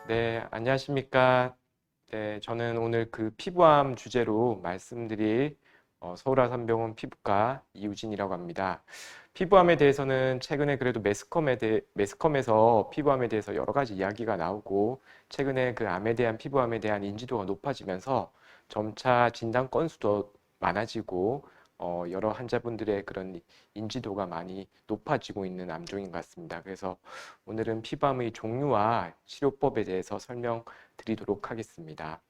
네, 안녕하십니까. 네, 저는 오늘 그 피부암 주제로 말씀드릴 서울아산병원 피부과 이우진이라고 합니다. 피부암에 대해서는 최근에 그래도 매스컴에서 피부암에 대해서 여러 가지 이야기가 나오고 최근에 그 암에 대한 피부암에 대한 인지도가 높아지면서 점차 진단 건수도 많아지고 여러 환자분들의 그런 인지도가 많이 높아지고 있는 암종인 것 같습니다. 그래서 오늘은 피부암의 종류와 치료법에 대해서 설명드리도록 하겠습니다.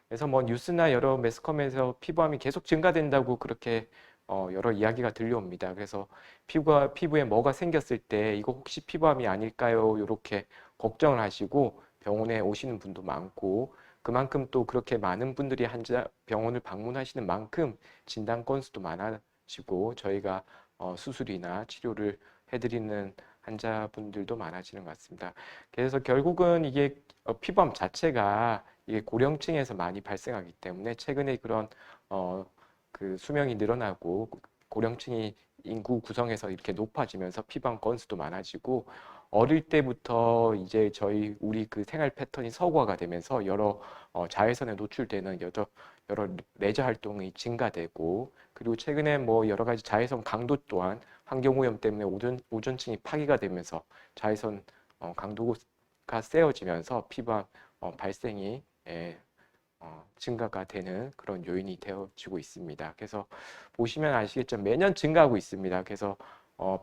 그래서 뭐 뉴스나 여러 매스컴에서 피부암이 계속 증가된다고 그렇게 여러 이야기가 들려옵니다. 그래서 피부에 뭐가 생겼을 때 이거 혹시 피부암이 아닐까요? 이렇게 걱정을 하시고 병원에 오시는 분도 많고 그만큼 또 그렇게 많은 분들이 병원을 방문하시는 만큼 진단 건수도 많아지고 저희가 수술이나 치료를 해드리는 환자분들도 많아지는 것 같습니다. 그래서 결국은 이게 피부암 자체가 이게 고령층에서 많이 발생하기 때문에 최근에 그런 그 수명이 늘어나고 고령층이 인구 구성에서 이렇게 높아지면서 피부암 건수도 많아지고 어릴 때부터 이제 우리 그 생활 패턴이 서구화가 되면서 여러 자외선에 노출되는 여러 레저 활동이 증가되고 그리고 최근에 뭐 여러 가지 자외선 강도 또한 환경오염 때문에 오존층이 파괴가 되면서 자외선 강도가 세어지면서 피부암 발생이 증가가 되는 그런 요인이 되어지고 있습니다. 그래서 보시면 아시겠지만 매년 증가하고 있습니다. 그래서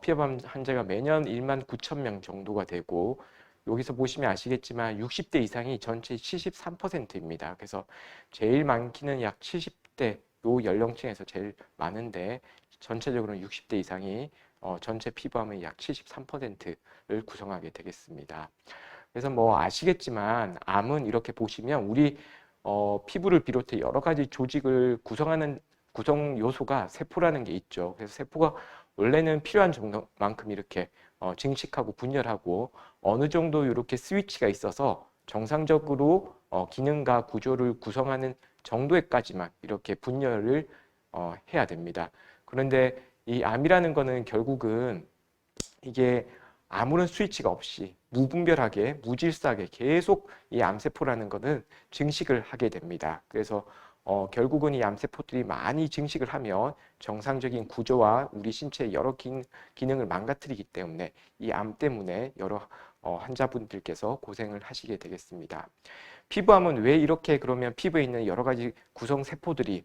피부암 환자가 매년 1만 9천 명 정도가 되고 여기서 보시면 아시겠지만 60대 이상이 전체 73%입니다. 그래서 제일 많기는 약 70대 요 연령층에서 제일 많은데 전체적으로 60대 이상이 전체 피부암의 약 73%를 구성하게 되겠습니다. 그래서 뭐 아시겠지만 암은 이렇게 보시면 우리 피부를 비롯해 여러 가지 조직을 구성하는 구성 요소가 세포라는 게 있죠. 그래서 세포가 원래는 필요한 정도만큼 이렇게 증식하고 분열하고 어느 정도 이렇게 스위치가 있어서 정상적으로 기능과 구조를 구성하는 정도에까지만 이렇게 분열을 해야 됩니다. 그런데 이 암이라는 거는 결국은 이게 아무런 스위치가 없이 무분별하게 무질서하게 계속 이 암세포라는 것은 증식을 하게 됩니다. 그래서 결국은 이 암세포들이 많이 증식을 하면 정상적인 구조와 우리 신체의 여러 기능을 망가뜨리기 때문에 이 암 때문에 여러 환자분들께서 고생을 하시게 되겠습니다. 피부암은 왜 이렇게 그러면 피부에 있는 여러 가지 구성 세포들이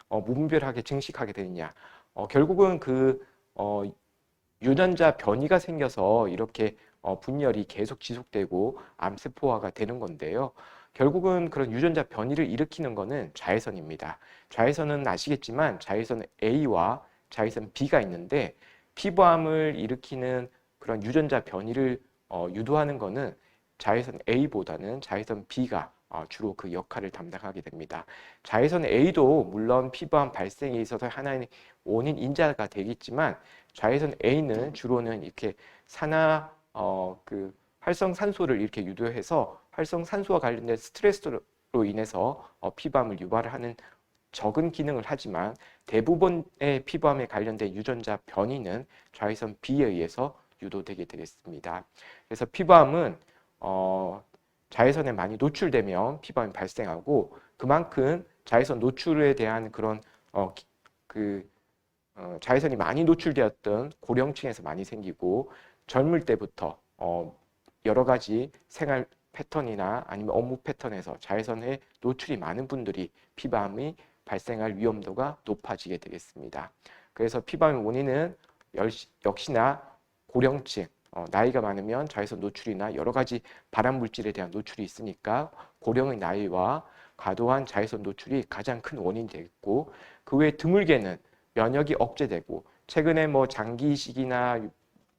무분별하게 증식하게 되느냐? 결국은 유전자 변이가 생겨서 이렇게 분열이 계속 지속되고 암세포화가 되는 건데요. 결국은 그런 유전자 변이를 일으키는 것은 자외선입니다. 자외선은 아시겠지만 자외선 A와 자외선 B가 있는데 피부암을 일으키는 그런 유전자 변이를 유도하는 것은 자외선 A보다는 자외선 B가 주로 그 역할을 담당하게 됩니다. 자외선 A도 물론 피부암 발생에 있어서 하나의 원인 인자가 되겠지만 자외선 A는 주로는 이렇게 그 활성산소를 이렇게 유도해서 활성산소와 관련된 스트레스로 인해서 피부암을 유발하는 적은 기능을 하지만 대부분의 피부암에 관련된 유전자 변이는 자외선 B에 의해서 유도되게 되겠습니다. 그래서 피부암은 자외선에 많이 노출되면 피부암이 발생하고 그만큼 자외선 노출에 대한 그런 그 자외선이 많이 노출되었던 고령층에서 많이 생기고 젊을 때부터 여러 가지 생활 패턴이나 아니면 업무 패턴에서 자외선에 노출이 많은 분들이 피부암이 발생할 위험도가 높아지게 되겠습니다. 그래서 피부암의 원인은 역시나 고령층, 나이가 많으면 자외선 노출이나 여러 가지 발암 물질에 대한 노출이 있으니까 고령의 나이와 과도한 자외선 노출이 가장 큰 원인이 되겠고 그 외에 드물게는 면역이 억제되고 최근에 뭐 장기 이식이나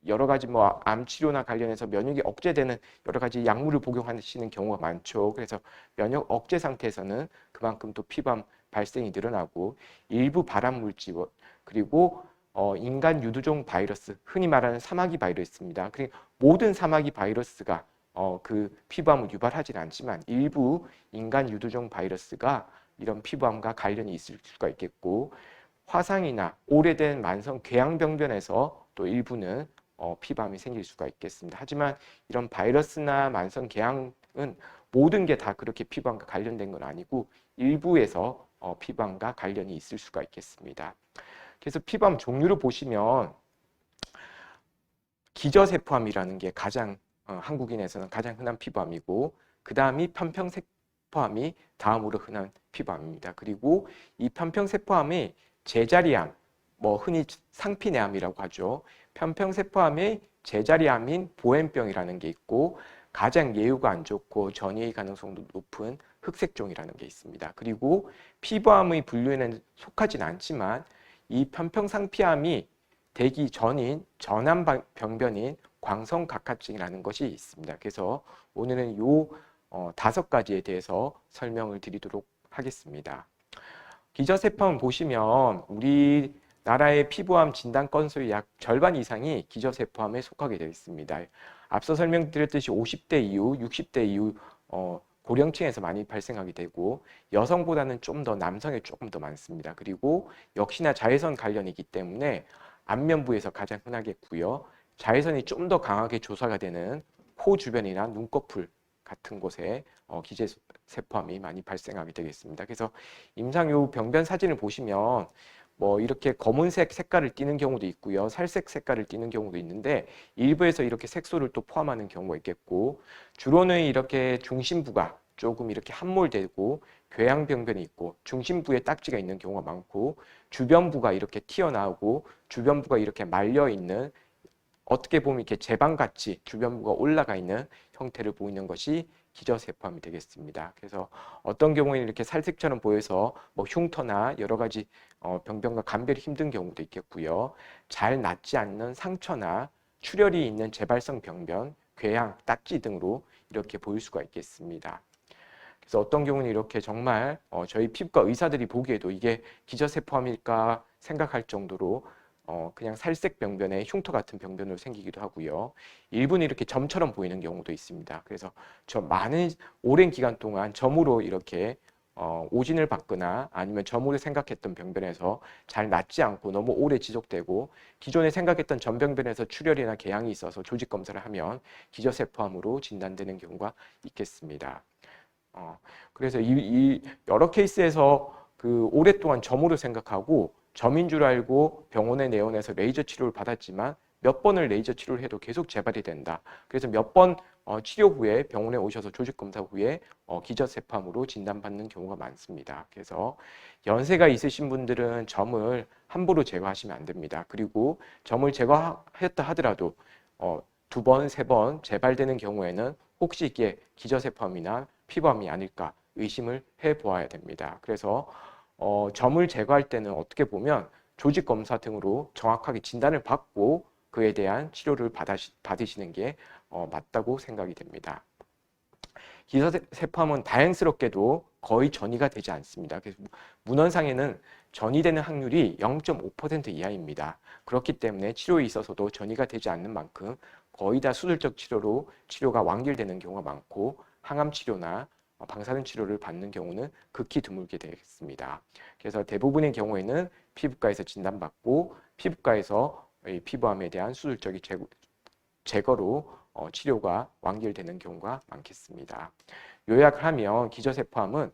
여러 가지 뭐 암 치료나 관련해서 면역이 억제되는 여러 가지 약물을 복용하시는 경우가 많죠. 그래서 면역 억제 상태에서는 그만큼 또 피부암 발생이 늘어나고 일부 발암 물질 그리고 인간 유두종 바이러스, 흔히 말하는 사마귀 바이러스입니다. 그리고 모든 사마귀 바이러스가 그 피부암을 유발하지는 않지만 일부 인간 유두종 바이러스가 이런 피부암과 관련이 있을 수가 있겠고 화상이나 오래된 만성 궤양병변에서 또 일부는 피부암이 생길 수가 있겠습니다. 하지만 이런 바이러스나 만성 궤양 모든 게 다 그렇게 피부암과 관련된 건 아니고 일부에서 피부암과 관련이 있을 수가 있겠습니다. 그래서 피부암 종류를 보시면 기저세포암이라는 게 가장 한국인에서는 가장 흔한 피부암이고, 그 다음이 편평세포암이 다음으로 흔한 피부암입니다. 그리고 이 편평세포암의 제자리암, 뭐 흔히 상피내암이라고 하죠. 편평세포암의 제자리암인 보행병이라는 게 있고, 가장 예후가 안 좋고 전이의 가능성도 높은 흑색종이라는 게 있습니다. 그리고 피부암의 분류에는 속하진 않지만 이 편평상피암이 되기 전인 전암병변인 광성각화증이라는 것이 있습니다. 그래서 오늘은 요 5가지에 대해서 설명을 드리도록 하겠습니다. 기저세포암 보시면 우리나라의 피부암 진단 건수의 약 절반 이상이 기저세포암에 속하게 되어 있습니다. 앞서 설명드렸듯이 50대 이후, 60대 이후 고령층에서 많이 발생하게 되고, 여성보다는 좀 더 남성에 조금 더 많습니다. 그리고 역시나 자외선 관련이기 때문에 안면부에서 가장 흔하겠고요. 자외선이 좀 더 강하게 조사가 되는 코 주변이나 눈꺼풀 같은 곳에 기저세포암이 많이 발생하게 되겠습니다. 그래서 임상 요 병변 사진을 보시면 뭐 이렇게 검은색 색깔을 띠는 경우도 있고요, 살색 색깔을 띠는 경우도 있는데, 일부에서 이렇게 색소를 또 포함하는 경우가 있겠고, 주로는 이렇게 중심부가 조금 이렇게 함몰되고 궤양병변이 있고 중심부에 딱지가 있는 경우가 많고, 주변부가 이렇게 튀어나오고 주변부가 이렇게 말려 있는, 어떻게 보면 이렇게 제방같이 주변부가 올라가 있는 형태를 보이는 것이 기저세포암이 되겠습니다. 그래서 어떤 경우에는 이렇게 살색처럼 보여서 뭐 흉터나 여러 가지 병변과 감별이 힘든 경우도 있겠고요. 잘 낫지 않는 상처나 출혈이 있는 재발성 병변, 궤양, 딱지 등으로 이렇게 보일 수가 있겠습니다. 그래서 어떤 경우는 이렇게 정말 저희 피부과 의사들이 보기에도 이게 기저세포암일까 생각할 정도로 그냥 살색 병변에 흉터 같은 병변으로 생기기도 하고요. 일부는 이렇게 점처럼 보이는 경우도 있습니다. 그래서 저 많은 오랜 기간 동안 점으로 이렇게 오진을 받거나 아니면 점으로 생각했던 병변에서 잘 낫지 않고 너무 오래 지속되고, 기존에 생각했던 전병변에서 출혈이나 궤양이 있어서 조직 검사를 하면 기저세포암으로 진단되는 경우가 있겠습니다. 그래서 이 여러 케이스에서 그 오랫동안 점으로 생각하고 점인 줄 알고 병원에 내원해서 레이저 치료를 받았지만 몇 번을 레이저 치료를 해도 계속 재발이 된다. 그래서 몇 번 치료 후에 병원에 오셔서 조직 검사 후에 기저세포암으로 진단받는 경우가 많습니다. 그래서 연세가 있으신 분들은 점을 함부로 제거하시면 안 됩니다. 그리고 점을 제거했다 하더라도 2번, 3번 재발되는 경우에는 혹시 이게 기저세포암이나 피부암이 아닐까 의심을 해보아야 됩니다. 그래서 점을 제거할 때는 어떻게 보면 조직 검사 등으로 정확하게 진단을 받고 그에 대한 치료를 받으시는 게 맞다고 생각이 됩니다. 기저세포암은 다행스럽게도 거의 전이가 되지 않습니다. 그래서 문헌상에는 전이되는 확률이 0.5% 이하입니다. 그렇기 때문에 치료에 있어서도 전이가 되지 않는 만큼 거의 다 수술적 치료로 치료가 완결되는 경우가 많고, 항암 치료나 방사능 치료를 받는 경우는 극히 드물게 되겠습니다. 그래서 대부분의 경우에는 피부과에서 진단받고 피부과에서 이 피부암에 대한 수술적인 제거로 치료가 완결되는 경우가 많겠습니다. 요약을 하면 기저세포암은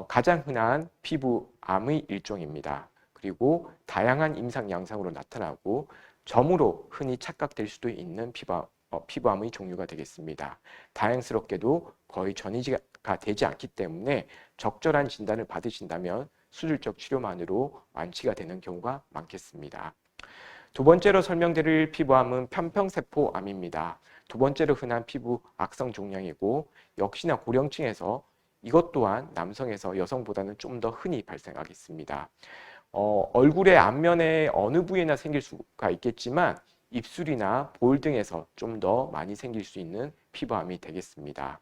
가장 흔한 피부암의 일종입니다. 그리고 다양한 임상 양상으로 나타나고 점으로 흔히 착각될 수도 있는 피부암의 종류가 되겠습니다. 다행스럽게도 거의 전이가 되지 않기 때문에 적절한 진단을 받으신다면 수술적 치료만으로 완치가 되는 경우가 많겠습니다. 두 번째로 설명드릴 피부암은 편평세포암입니다. 두 번째로 흔한 피부 악성 종양이고, 역시나 고령층에서 이것 또한 남성에서 여성보다는 좀 더 흔히 발생하겠습니다. 얼굴의 앞면에 어느 부위나 생길 수가 있겠지만 입술이나 볼 등에서 좀 더 많이 생길 수 있는 피부암이 되겠습니다.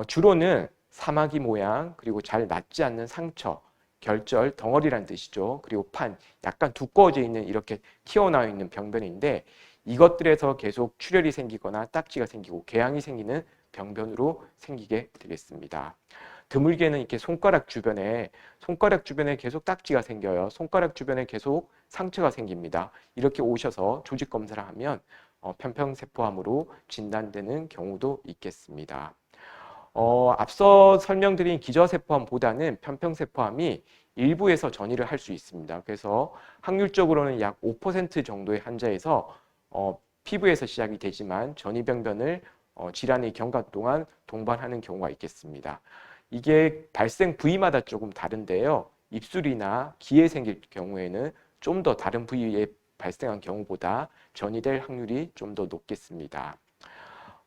주로는 사마귀 모양, 그리고 잘 낫지 않는 상처, 결절, 덩어리란 뜻이죠. 그리고 판, 약간 두꺼워져 있는 이렇게 튀어나와 있는 병변인데, 이것들에서 계속 출혈이 생기거나 딱지가 생기고 궤양이 생기는 병변으로 생기게 되겠습니다. 드물게는 이렇게 손가락 주변에 계속 딱지가 생겨요. 손가락 주변에 계속 상처가 생깁니다. 이렇게 오셔서 조직 검사를 하면 편평세포암으로 진단되는 경우도 있겠습니다. 앞서 설명드린 기저세포암보다는 편평세포암이 일부에서 전이를 할 수 있습니다. 그래서 확률적으로는 약 5% 정도의 환자에서 피부에서 시작이 되지만 전이병변을 질환의 경과 동안 동반하는 경우가 있겠습니다. 이게 발생 부위마다 조금 다른데요. 입술이나 귀에 생길 경우에는 좀 더 다른 부위에 발생한 경우보다 전이될 확률이 좀 더 높겠습니다.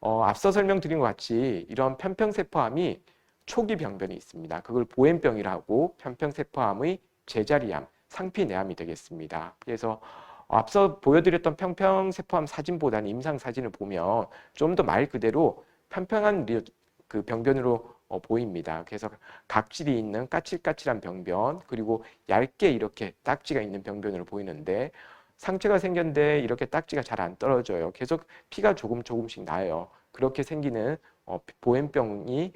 앞서 설명드린 것 같이 이런 편평세포암이 초기 병변이 있습니다. 그걸 보행병이라고 편평세포암의 제자리암, 상피내암이 되겠습니다. 그래서 앞서 보여드렸던 편평세포암 사진보다는 임상 사진을 보면 좀 더 말 그대로 편평한 그 병변으로 보입니다. 그래서 각질이 있는 까칠까칠한 병변, 그리고 얇게 이렇게 딱지가 있는 병변으로 보이는데 상처가 생겼는데 이렇게 딱지가 잘 안 떨어져요. 계속 피가 조금씩 나요. 그렇게 생기는 보행병이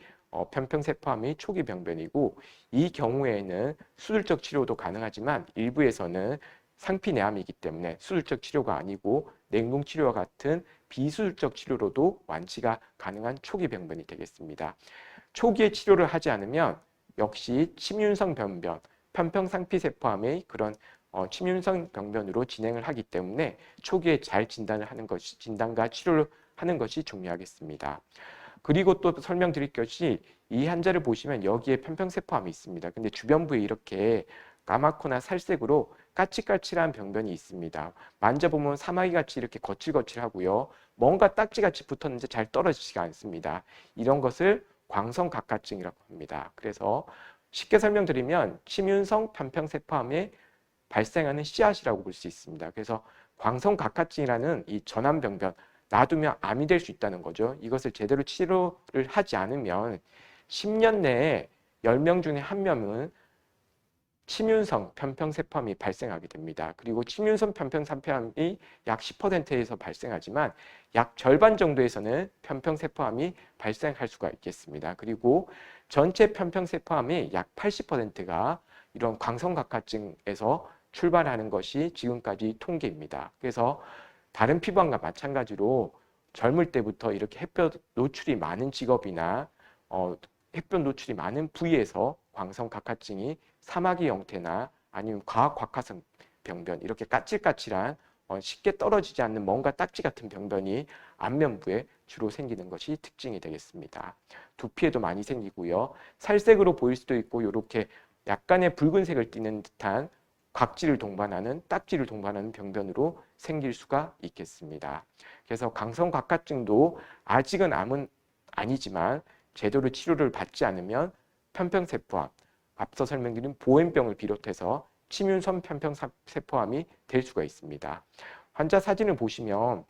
편평세포암의 초기 병변이고, 이 경우에는 수술적 치료도 가능하지만 일부에서는 상피내암이기 때문에 수술적 치료가 아니고 냉동치료와 같은 비수술적 치료로도 완치가 가능한 초기 병변이 되겠습니다. 초기에 치료를 하지 않으면 역시 침윤성 병변, 편평상피세포암의 그런 침윤성 병변으로 진행을 하기 때문에 초기에 잘 진단을 하는 것이, 진단과 치료를 하는 것이 중요하겠습니다. 그리고 또 설명드릴 것이, 이 환자를 보시면 여기에 편평세포암이 있습니다. 근데 주변부에 이렇게 까맣거나 살색으로 까칠까칠한 병변이 있습니다. 만져보면 사마귀같이 이렇게 거칠거칠하고요. 뭔가 딱지같이 붙었는데 잘 떨어지지가 않습니다. 이런 것을 광선각화증이라고 합니다. 그래서 쉽게 설명드리면 침윤성 편평세포암에 발생하는 씨앗이라고 볼 수 있습니다. 그래서 광선각화증이라는 이 전암병변, 놔두면 암이 될 수 있다는 거죠. 이것을 제대로 치료를 하지 않으면 10년 내에 10명 중에 1명은 침윤성 편평세포암이 발생하게 됩니다. 그리고 침윤성 편평세포암이 약 10%에서 발생하지만 약 절반 정도에서는 편평세포암이 발생할 수가 있겠습니다. 그리고 전체 편평세포암의 약 80%가 이런 광선각화증에서 출발하는 것이 지금까지 통계입니다. 그래서 다른 피부암과 마찬가지로 젊을 때부터 이렇게 햇볕 노출이 많은 직업이나 햇볕 노출이 많은 부위에서 광선각화증이 사마귀 형태나 아니면 과학곽화성 병변, 이렇게 까칠까칠한 쉽게 떨어지지 않는 뭔가 딱지 같은 병변이 안면부에 주로 생기는 것이 특징이 되겠습니다. 두피에도 많이 생기고요. 살색으로 보일 수도 있고 이렇게 약간의 붉은색을 띠는 듯한 각질을 동반하는, 딱지를 동반하는 병변으로 생길 수가 있겠습니다. 그래서 광선각화증도 아직은 암은 아니지만 제대로 치료를 받지 않으면 편평세포암, 앞서 설명드린 보행병을 비롯해서 침윤성 편평세포암이 될 수가 있습니다. 환자 사진을 보시면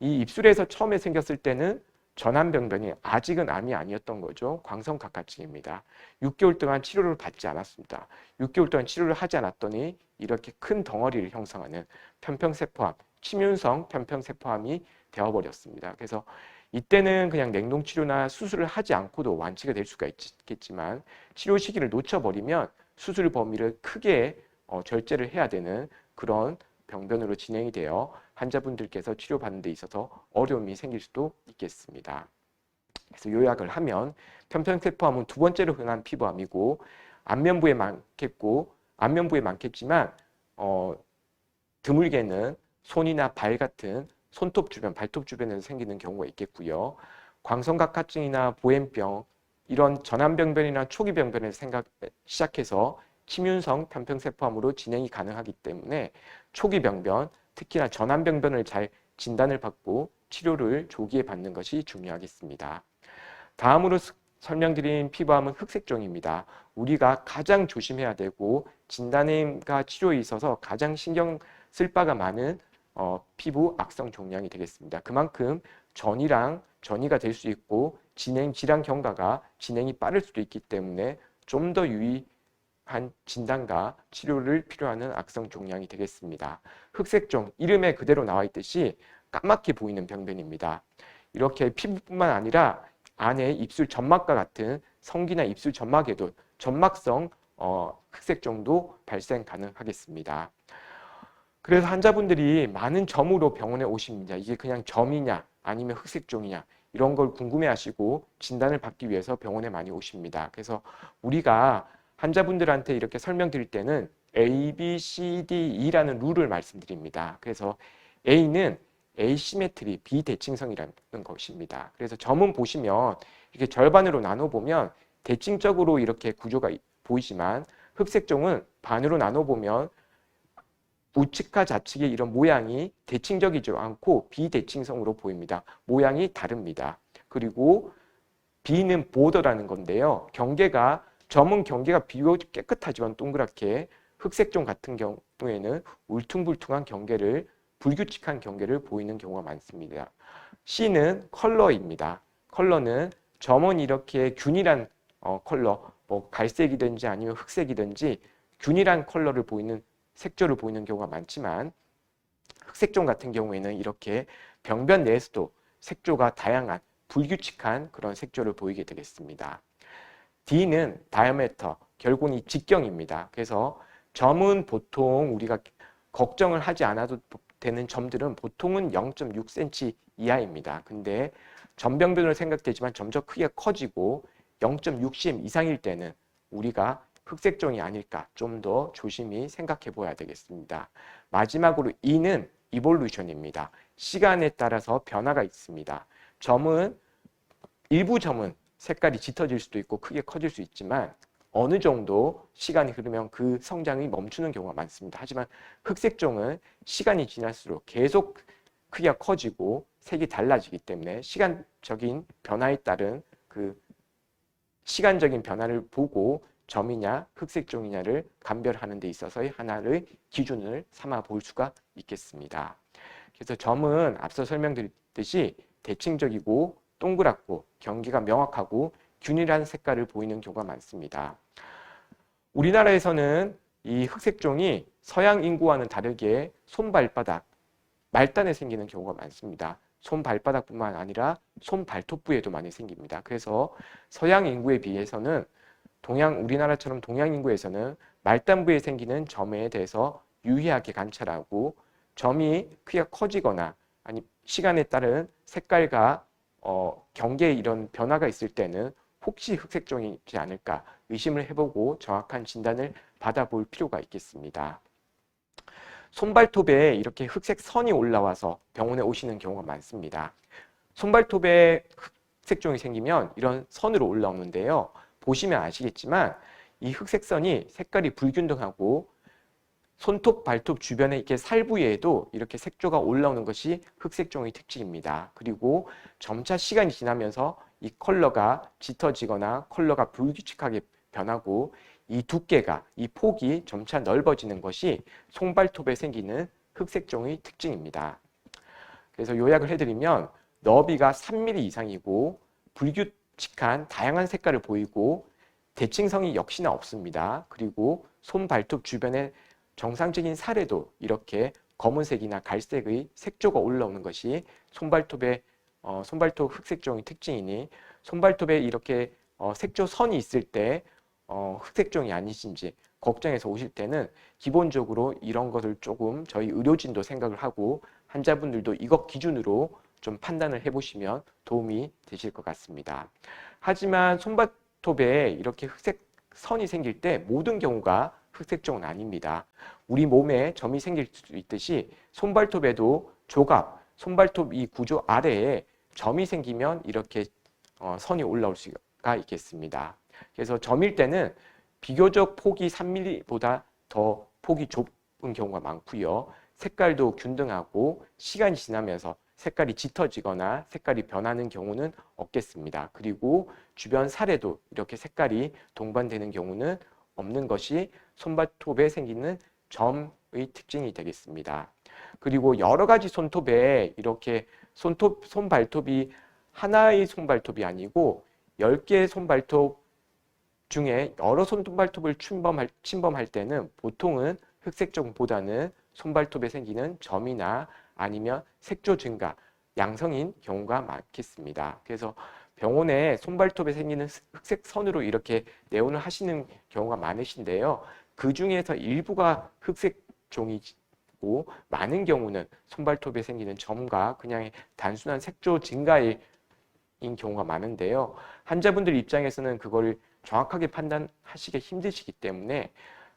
이 입술에서 처음에 생겼을 때는 전암병변이 아직은 암이 아니었던 거죠. 광선각화증입니다. 6개월 동안 치료를 받지 않았습니다. 6개월 동안 치료를 하지 않았더니 이렇게 큰 덩어리를 형성하는 편평세포암, 침윤성 편평세포암이 되어버렸습니다. 그래서 이때는 그냥 냉동치료나 수술을 하지 않고도 완치가 될 수가 있겠지만 치료 시기를 놓쳐버리면 수술 범위를 크게 절제를 해야 되는 그런 병변으로 진행이 되어 환자분들께서 치료받는 데 있어서 어려움이 생길 수도 있겠습니다. 그래서 요약을 하면 편평세포암은 두 번째로 흔한 피부암이고 안면부에 많겠지만 드물게는 손이나 발 같은 손톱 주변, 발톱 주변에서 생기는 경우가 있겠고요. 광선각화증이나 보행병, 이런 전암병변이나 초기 병변에서 시작해서 침윤성 편평세포암으로 진행이 가능하기 때문에 초기 병변, 특히나 전암병변을 잘 진단을 받고 치료를 조기에 받는 것이 중요하겠습니다. 다음으로 설명드린 피부암은 흑색종입니다. 우리가 가장 조심해야 되고 진단과 치료에 있어서 가장 신경 쓸 바가 많은 피부 악성 종양이 되겠습니다. 그만큼 전이가 될 수 있고 질환 경과가 진행이 빠를 수도 있기 때문에 좀 더 유의한 진단과 치료를 필요하는 악성 종양이 되겠습니다. 흑색종, 이름에 그대로 나와 있듯이 까맣게 보이는 병변입니다. 이렇게 피부뿐만 아니라 안에 입술 점막과 같은 성기나 입술 점막에도 점막성 흑색종도 발생 가능하겠습니다. 그래서 환자분들이 많은 점으로 병원에 오십니다. 이게 그냥 점이냐 아니면 흑색종이냐, 이런 걸 궁금해하시고 진단을 받기 위해서 병원에 많이 오십니다. 그래서 우리가 환자분들한테 이렇게 설명드릴 때는 A, B, C, D, E라는 룰을 말씀드립니다. 그래서 A는 에이시메트리, 비대칭성이라는 것입니다. 그래서 점은 보시면 이렇게 절반으로 나눠보면 대칭적으로 이렇게 구조가 보이지만 흑색종은 반으로 나눠보면 우측과 좌측의 이런 모양이 대칭적이지 않고 비대칭성으로 보입니다. 모양이 다릅니다. 그리고 B는 보더라는 건데요. 경계가 점은 경계가 비교적 깨끗하지만 동그랗게 흑색종 같은 경우에는 울퉁불퉁한 경계를 불규칙한 경계를 보이는 경우가 많습니다. C는 컬러입니다. 컬러는 점은 이렇게 균일한 컬러, 뭐 갈색이든지 아니면 흑색이든지 균일한 컬러를 보이는 색조를 보이는 경우가 많지만 흑색종 같은 경우에는 이렇게 병변 내에서도 색조가 다양한 불규칙한 그런 색조를 보이게 되겠습니다. D는 다이아메터, 결국은 이 직경입니다. 그래서 점은 보통 우리가 걱정을 하지 않아도 되는 점들은 보통은 0.6cm 이하입니다. 근데 점병변으로 생각되지만 점점 크기가 커지고 0.6cm 이상일 때는 우리가 흑색종이 아닐까 좀 더 조심히 생각해 보아야 되겠습니다. 마지막으로 E는 이볼루션입니다. 시간에 따라서 변화가 있습니다. 일부 점은 색깔이 짙어질 수도 있고 크게 커질 수 있지만 어느 정도 시간이 흐르면 그 성장이 멈추는 경우가 많습니다. 하지만 흑색종은 시간이 지날수록 계속 크기가 커지고 색이 달라지기 때문에 시간적인 변화에 따른 그 시간적인 변화를 보고 점이냐 흑색종이냐를 감별하는 데 있어서의 하나의 기준을 삼아 볼 수가 있겠습니다. 그래서 점은 앞서 설명드렸듯이 대칭적이고 동그랗고 경계가 명확하고 균일한 색깔을 보이는 경우가 많습니다. 우리나라에서는 이 흑색종이 서양 인구와는 다르게 손발바닥, 말단에 생기는 경우가 많습니다. 손발바닥뿐만 아니라 손발톱부에도 많이 생깁니다. 그래서 서양 인구에 비해서는 우리나라처럼 동양 인구에서는 말단부에 생기는 점에 대해서 유의하게 관찰하고 점이 크기가 커지거나 아니 시간에 따른 색깔과 경계에 이런 변화가 있을 때는 혹시 흑색종이지 않을까 의심을 해보고 정확한 진단을 받아볼 필요가 있겠습니다. 손발톱에 이렇게 흑색 선이 올라와서 병원에 오시는 경우가 많습니다. 손발톱에 흑색종이 생기면 이런 선으로 올라오는데요. 보시면 아시겠지만 이 흑색 선이 색깔이 불균등하고 손톱, 발톱 주변에 이렇게 살 부위에도 이렇게 색조가 올라오는 것이 흑색종의 특징입니다. 그리고 점차 시간이 지나면서 이 컬러가 짙어지거나 컬러가 불규칙하게 변하고 이 두께가, 이 폭이 점차 넓어지는 것이 손발톱에 생기는 흑색종의 특징입니다. 그래서 요약을 해드리면 너비가 3mm 이상이고 불규칙한 다양한 색깔을 보이고 대칭성이 역시나 없습니다. 그리고 손발톱 주변에 정상적인 살에도 이렇게 검은색이나 갈색의 색조가 올라오는 것이 손발톱 흑색종의 특징이니 손발톱에 이렇게 색조 선이 있을 때 흑색종이 아니신지 걱정해서 오실 때는 기본적으로 이런 것을 조금 저희 의료진도 생각을 하고 환자분들도 이것 기준으로 좀 판단을 해보시면 도움이 되실 것 같습니다. 하지만 손발톱에 이렇게 흑색 선이 생길 때 모든 경우가 흑색종은 아닙니다. 우리 몸에 점이 생길 수 있듯이 손발톱에도 손발톱 이 구조 아래에 점이 생기면 이렇게 선이 올라올 수가 있겠습니다. 그래서 점일 때는 비교적 폭이 3mm보다 더 폭이 좁은 경우가 많고요. 색깔도 균등하고 시간이 지나면서 색깔이 짙어지거나 색깔이 변하는 경우는 없겠습니다. 그리고 주변 살에도 이렇게 색깔이 동반되는 경우는 없는 것이 손발톱에 생기는 점의 특징이 되겠습니다. 그리고 여러 가지 손톱에 이렇게 손발톱이 하나의 손발톱이 아니고 10개의 손발톱 중에 여러 손발톱을 침범할 때는 보통은 흑색종보다는 손발톱에 생기는 점이나 아니면 색조 증가, 양성인 경우가 많겠습니다. 그래서 병원에 손발톱에 생기는 흑색 선으로 이렇게 내원을 하시는 경우가 많으신데요. 그 중에서 일부가 흑색종이고 많은 경우는 손발톱에 생기는 점과 그냥 단순한 색조 증가의 경우가 많은데요. 환자분들 입장에서는 그걸 정확하게 판단하시기 힘드시기 때문에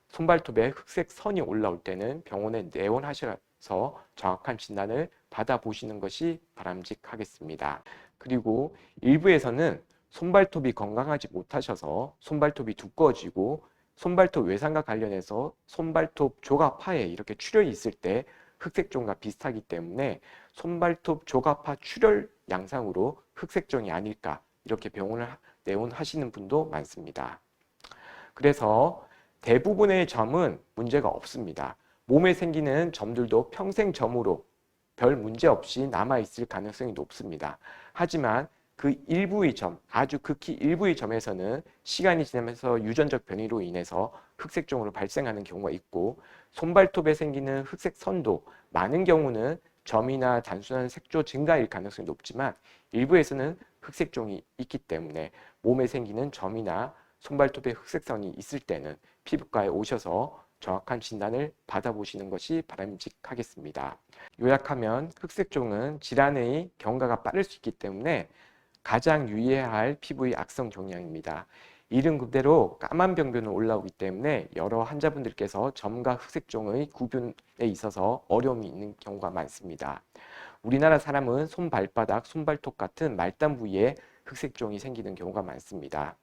손발톱에 흑색 선이 올라올 때는 병원에 내원하셔서 정확한 진단을 받아보시는 것이 바람직하겠습니다. 그리고 일부에서는 손발톱이 건강하지 못하셔서 손발톱이 두꺼워지고 손발톱 외상과 관련해서 손발톱 조각파에 이렇게 출혈이 있을 때 흑색종과 비슷하기 때문에 손발톱 조각파 출혈 양상으로 흑색종이 아닐까 이렇게 병원을 내원하시는 분도 많습니다. 그래서 대부분의 점은 문제가 없습니다. 몸에 생기는 점들도 평생 점으로 별 문제 없이 남아있을 가능성이 높습니다. 하지만 그 일부의 점, 아주 극히 일부의 점에서는 시간이 지나면서 유전적 변이로 인해서 흑색종으로 발생하는 경우가 있고, 손발톱에 생기는 흑색 선도 많은 경우는 점이나 단순한 색조 증가일 가능성이 높지만 일부에서는 흑색종이 있기 때문에 몸에 생기는 점이나 손발톱에 흑색선이 있을 때는 피부과에 오셔서 정확한 진단을 받아보시는 것이 바람직하겠습니다. 요약하면 흑색종은 질환의 경과가 빠를 수 있기 때문에 가장 유의해야 할 피부의 악성 종양입니다. 이름 그대로 까만 병변은 올라오기 때문에 여러 환자분들께서 점과 흑색종의 구분에 있어서 어려움이 있는 경우가 많습니다. 우리나라 사람은 손, 발바닥, 손발톱 같은 말단 부위에 흑색종이 생기는 경우가 많습니다.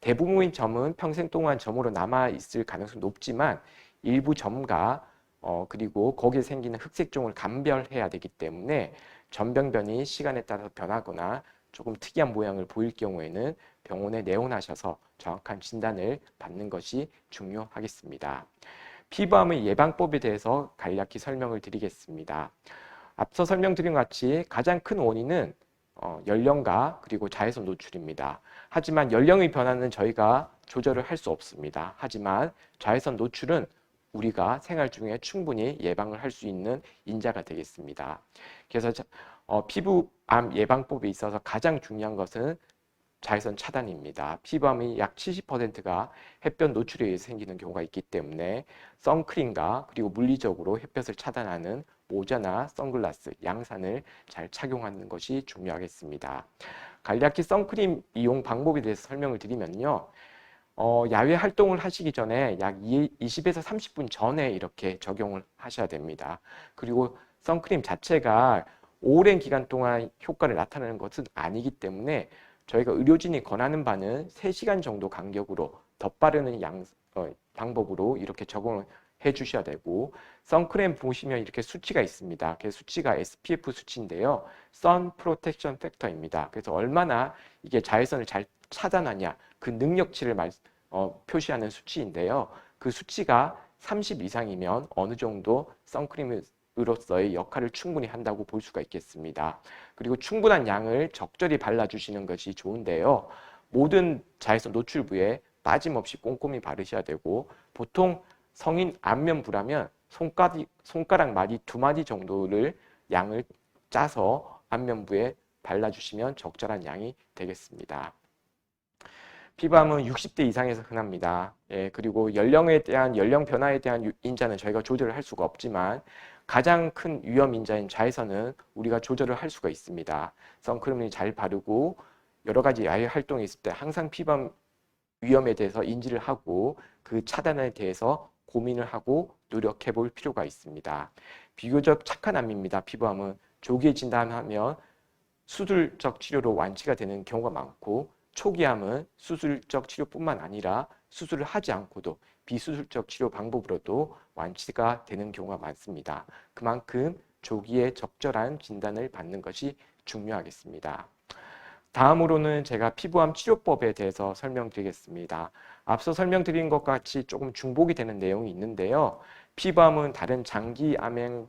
대부분의 점은 평생 동안 점으로 남아있을 가능성이 높지만 일부 점과 그리고 거기에 생기는 흑색종을 감별해야 되기 때문에 점병변이 시간에 따라서 변하거나 조금 특이한 모양을 보일 경우에는 병원에 내원하셔서 정확한 진단을 받는 것이 중요하겠습니다. 피부암의 예방법에 대해서 간략히 설명을 드리겠습니다. 앞서 설명드린 것 같이 가장 큰 원인은 연령과 그리고 자외선 노출입니다. 하지만 연령의 변화는 저희가 조절을 할 수 없습니다. 하지만 자외선 노출은 우리가 생활 중에 충분히 예방을 할 수 있는 인자가 되겠습니다. 그래서 피부암 예방법에 있어서 가장 중요한 것은 자외선 차단입니다. 피부암의 약 70%가 햇볕 노출에 의해 생기는 경우가 있기 때문에 선크림과 그리고 물리적으로 햇볕을 차단하는 모자나 선글라스, 양산을 잘 착용하는 것이 중요하겠습니다. 간략히 선크림 이용 방법에 대해서 설명을 드리면요. 야외 활동을 하시기 전에 약 20에서 30분 전에 이렇게 적용을 하셔야 됩니다. 그리고 선크림 자체가 오랜 기간 동안 효과를 나타내는 것은 아니기 때문에 저희가 의료진이 권하는 바는 3시간 정도 간격으로 덧바르는 방법으로 이렇게 적용을 해 주셔야 되고, 선크림 보시면 이렇게 수치가 있습니다. 그 수치가 SPF 수치인데요. Sun Protection Factor입니다. 그래서 얼마나 이게 자외선을 잘 차단하냐 그 능력치를 표시하는 수치인데요. 그 수치가 30 이상이면 어느 정도 선크림으로서의 역할을 충분히 한다고 볼 수가 있겠습니다. 그리고 충분한 양을 적절히 발라주시는 것이 좋은데요. 모든 자외선 노출부에 빠짐없이 꼼꼼히 바르셔야 되고, 보통 성인 안면부라면 손가락 마디 2마디 정도를 양을 짜서 안면부에 발라주시면 적절한 양이 되겠습니다. 피부암은 60대 이상에서 흔합니다. 그리고 연령에 대한 연령 변화에 대한 인자는 저희가 조절을 할 수가 없지만 가장 큰 위험 인자인 자외선은 우리가 조절을 할 수가 있습니다. 선크림을 잘 바르고 여러 가지 야외 활동이 있을 때 항상 피부암 위험에 대해서 인지를 하고 그 차단에 대해서 고민을 하고 노력해 볼 필요가 있습니다. 비교적 착한 암입니다. 피부암은 조기에 진단하면 수술적 치료로 완치가 되는 경우가 많고, 초기암은 수술적 치료뿐만 아니라 수술을 하지 않고도 비수술적 치료 방법으로도 완치가 되는 경우가 많습니다. 그만큼 조기에 적절한 진단을 받는 것이 중요하겠습니다. 다음으로는 제가 피부암 치료법에 대해서 설명드리겠습니다. 앞서 설명드린 것 같이 조금 중복이 되는 내용이 있는데요. 피부암은 다른 장기암과는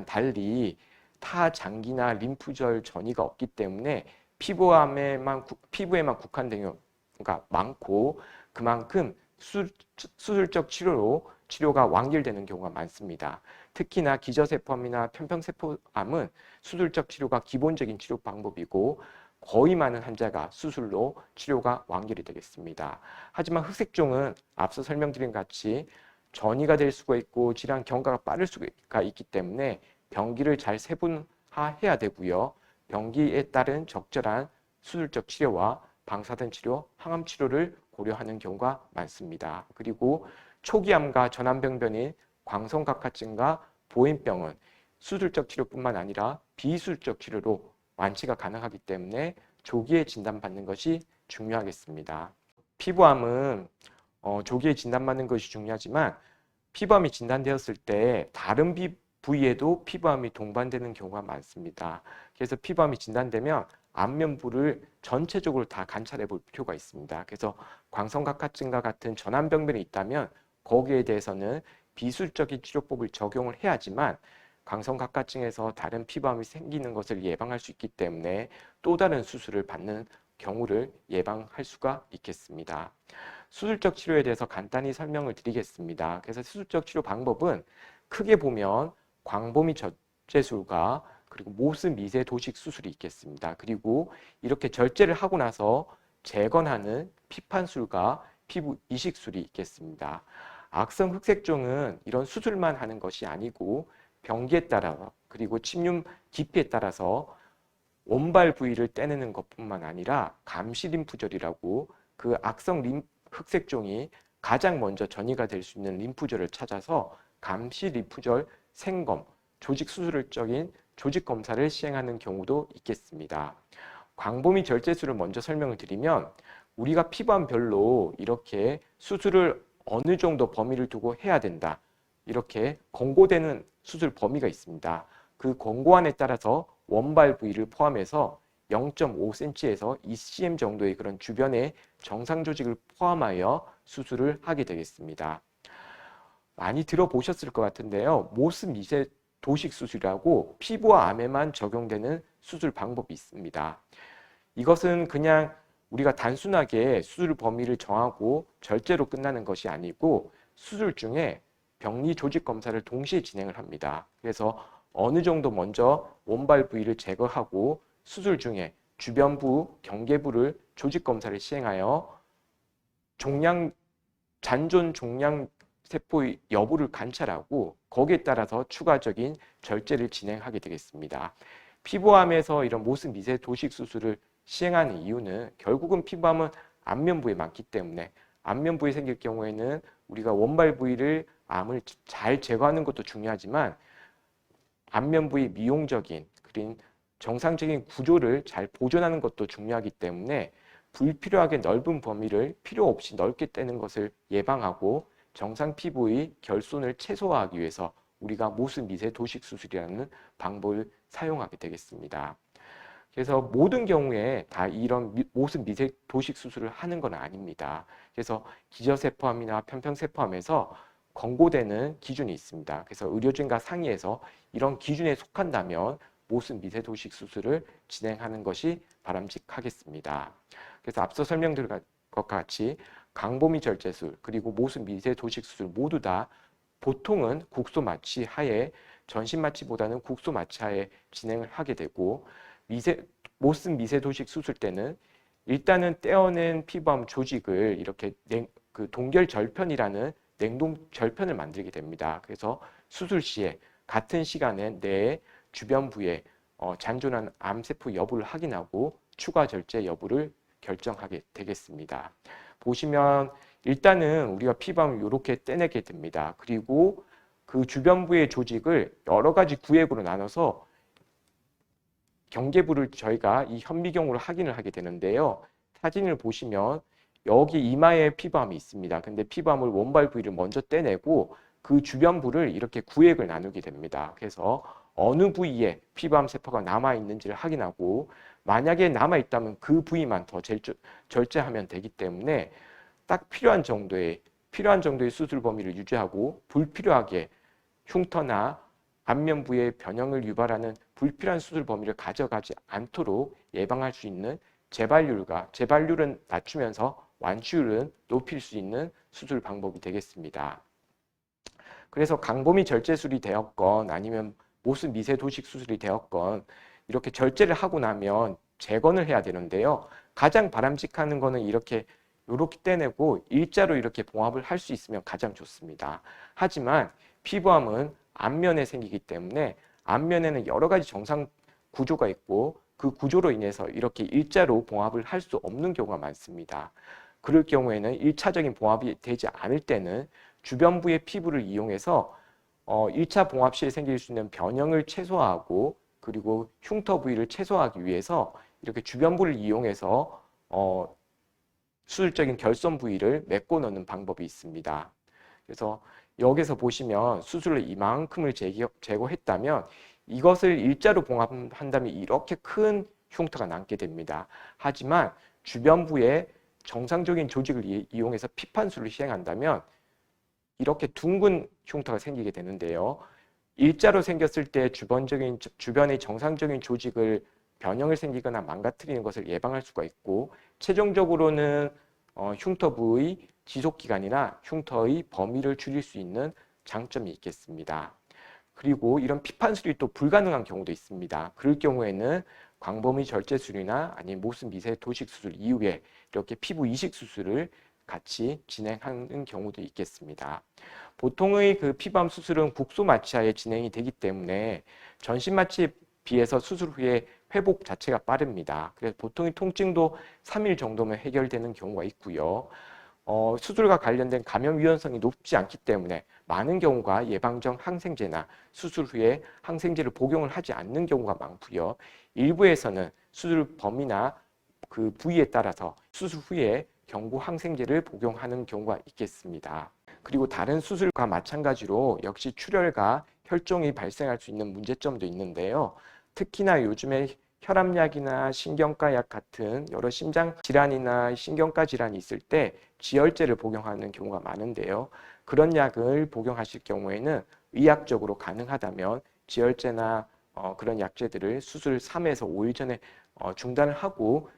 달리 타장기나 림프절 전이가 없기 때문에 피부에만 국한된 경우가 많고, 그만큼 수술적 치료로 치료가 완결되는 경우가 많습니다. 특히나 기저세포암이나 편평세포암은 수술적 치료가 기본적인 치료 방법이고 거의 많은 환자가 수술로 치료가 완결이 되겠습니다. 하지만 흑색종은 앞서 설명드린 같이 전이가 될 수가 있고 질환 경과가 빠를 수가 있기 때문에 병기를 잘 세분화해야 되고요. 병기에 따른 적절한 수술적 치료와 방사선 치료, 항암 치료를 고려하는 경우가 많습니다. 그리고 초기암과 전암병변인 광선각화증과 보행병은 수술적 치료뿐만 아니라 비수술적 치료로 완치가 가능하기 때문에 조기에 진단받는 것이 중요하겠습니다. 피부암은 조기에 진단받는 것이 중요하지만 피부암이 진단되었을 때 다른 부위에도 피부암이 동반되는 경우가 많습니다. 그래서 피부암이 진단되면 안면부를 전체적으로 다 관찰해 볼 필요가 있습니다. 그래서 광선각화증과 같은 전암병변이 있다면 거기에 대해서는 비수술적인 치료법을 적용을 해야지만 광선각화증에서 다른 피부암이 생기는 것을 예방할 수 있기 때문에 또 다른 수술을 받는 경우를 예방할 수가 있겠습니다. 수술적 치료에 대해서 간단히 설명을 드리겠습니다. 그래서 수술적 치료 방법은 크게 보면 광범위 절제술과 그리고 모스 미세 도식 수술이 있겠습니다. 그리고 이렇게 절제를 하고 나서 재건하는 피판술과 피부 이식술이 있겠습니다. 악성 흑색종은 이런 수술만 하는 것이 아니고 병기에 따라 그리고 침륜 깊이에 따라서 원발 부위를 떼내는 것뿐만 아니라 감시 림프절이라고 그 악성 흑색종이 가장 먼저 전이가 될 수 있는 림프절을 찾아서 감시 림프절 생검, 조직 수술적인 조직 검사를 시행하는 경우도 있겠습니다. 광범위 절제술을 먼저 설명을 드리면 우리가 피부암별로 이렇게 수술을 어느 정도 범위를 두고 해야 된다. 이렇게 권고되는 수술 범위가 있습니다. 그 권고안에 따라서 원발 부위를 포함해서 0.5cm에서 2cm 정도의 그런 주변의 정상 조직을 포함하여 수술을 하게 되겠습니다. 많이 들어보셨을 것 같은데요. 모스 미세 도식 수술이라고 피부와 암에만 적용되는 수술 방법이 있습니다. 이것은 그냥 우리가 단순하게 수술 범위를 정하고 절제로 끝나는 것이 아니고 수술 중에 병리 조직 검사를 동시에 진행을 합니다. 그래서 어느 정도 먼저 원발 부위를 제거하고 수술 중에 주변부, 경계부를 조직 검사를 시행하여 잔존 종양 세포의 여부를 관찰하고 거기에 따라서 추가적인 절제를 진행하게 되겠습니다. 피부암에서 이런 모스 미세 도식 수술을 시행하는 이유는 결국은 피부암은 안면부에 많기 때문에 안면부에 생길 경우에는 우리가 원발 부위를 암을 잘 제거하는 것도 중요하지만 안면부의 미용적인 그린 정상적인 구조를 잘 보존하는 것도 중요하기 때문에 불필요하게 넓은 범위를 필요 없이 넓게 떼는 것을 예방하고 정상 피부의 결손을 최소화하기 위해서 우리가 모스 미세 도식 수술이라는 방법을 사용하게 되겠습니다. 그래서 모든 경우에 다 이런 모스 미세 도식 수술을 하는 건 아닙니다. 그래서 기저세포암이나 편평세포암에서 권고되는 기준이 있습니다. 그래서 의료진과 상의해서 이런 기준에 속한다면 모스 미세 도식 수술을 진행하는 것이 바람직하겠습니다. 그래서 앞서 설명드린 것과 같이 광범위 절제술 그리고 모스 미세 도식 수술 모두 다 보통은 국소 마취 하에 전신 마취보다는 국소 마취 하에 진행을 하게 되고 모스 미세 도식 수술 때는 일단은 떼어낸 피부암 조직을 이렇게 동결 절편이라는 냉동 절편을 만들게 됩니다. 그래서 수술 시에 같은 시간에 내 주변부에 잔존한 암세포 여부를 확인하고 추가 절제 여부를 결정하게 되겠습니다. 보시면 일단은 우리가 피부암을 이렇게 떼내게 됩니다. 그리고 그 주변부의 조직을 여러 가지 구획으로 나눠서 경계부를 저희가 이 현미경으로 확인을 하게 되는데요. 사진을 보시면 여기 이마에 피부암이 있습니다. 근데 피부암을 원발 부위를 먼저 떼내고 그 주변부를 이렇게 구획을 나누게 됩니다. 그래서 어느 부위에 피부암 세포가 남아있는지를 확인하고 만약에 남아있다면 그 부위만 더 절제하면 되기 때문에 딱 필요한 정도의 수술 범위를 유지하고 불필요하게 흉터나 안면부의 변형을 유발하는 불필요한 수술 범위를 가져가지 않도록 예방할 수 있는 재발률은 낮추면서 완치율은 높일 수 있는 수술 방법이 되겠습니다. 그래서 광범위 절제술이 되었건 아니면 모스 미세 도식 수술이 되었건 이렇게 절제를 하고 나면 재건을 해야 되는데요. 가장 바람직한 거는 이렇게 떼내고 일자로 이렇게 봉합을 할 수 있으면 가장 좋습니다. 하지만 피부암은 앞면에 생기기 때문에 앞면에는 여러 가지 정상 구조가 있고 그 구조로 인해서 이렇게 일자로 봉합을 할 수 없는 경우가 많습니다. 그럴 경우에는 1차적인 봉합이 되지 않을 때는 주변부의 피부를 이용해서 1차 봉합 시에 생길 수 있는 변형을 최소화하고 그리고 흉터 부위를 최소화하기 위해서 이렇게 주변부를 이용해서 수술적인 결손 부위를 메꿔 넣는 방법이 있습니다. 그래서 여기서 보시면 수술로 이만큼을 제거했다면 이것을 일자로 봉합한다면 이렇게 큰 흉터가 남게 됩니다. 하지만 주변부에 정상적인 조직을 이용해서 피판술을 시행한다면 이렇게 둥근 흉터가 생기게 되는데요. 일자로 생겼을 때 주변의 정상적인 조직을 변형을 생기거나 망가뜨리는 것을 예방할 수가 있고 최종적으로는 흉터 부의 지속기간이나 흉터의 범위를 줄일 수 있는 장점이 있겠습니다. 그리고 이런 피판술이 또 불가능한 경우도 있습니다. 그럴 경우에는 광범위 절제술이나 아니면 모습 미세 도식 수술 이후에 이렇게 피부 이식 수술을 같이 진행하는 경우도 있겠습니다. 보통의 그 피부암 수술은 국소 마취하에 진행이 되기 때문에 전신 마취에 비해서 수술 후에 회복 자체가 빠릅니다. 그래서 보통의 통증도 3일 정도면 해결되는 경우가 있고요. 수술과 관련된 감염 위험성이 높지 않기 때문에 많은 경우가 예방적 항생제나 수술 후에 항생제를 복용을 하지 않는 경우가 많고요. 일부에서는 수술 범위나 그 부위에 따라서 수술 후에 경구 항생제를 복용하는 경우가 있겠습니다. 그리고 다른 수술과 마찬가지로 역시 출혈과 혈종이 발생할 수 있는 문제점도 있는데요. 특히나 요즘에 혈압약이나 신경과 약 같은 여러 심장 질환이나 신경과 질환이 있을 때 지혈제를 복용하는 경우가 많은데요. 그런 약을 복용하실 경우에는 의학적으로 가능하다면 지혈제나 그런 약제들을 수술 3에서 5일 전에 중단을 하고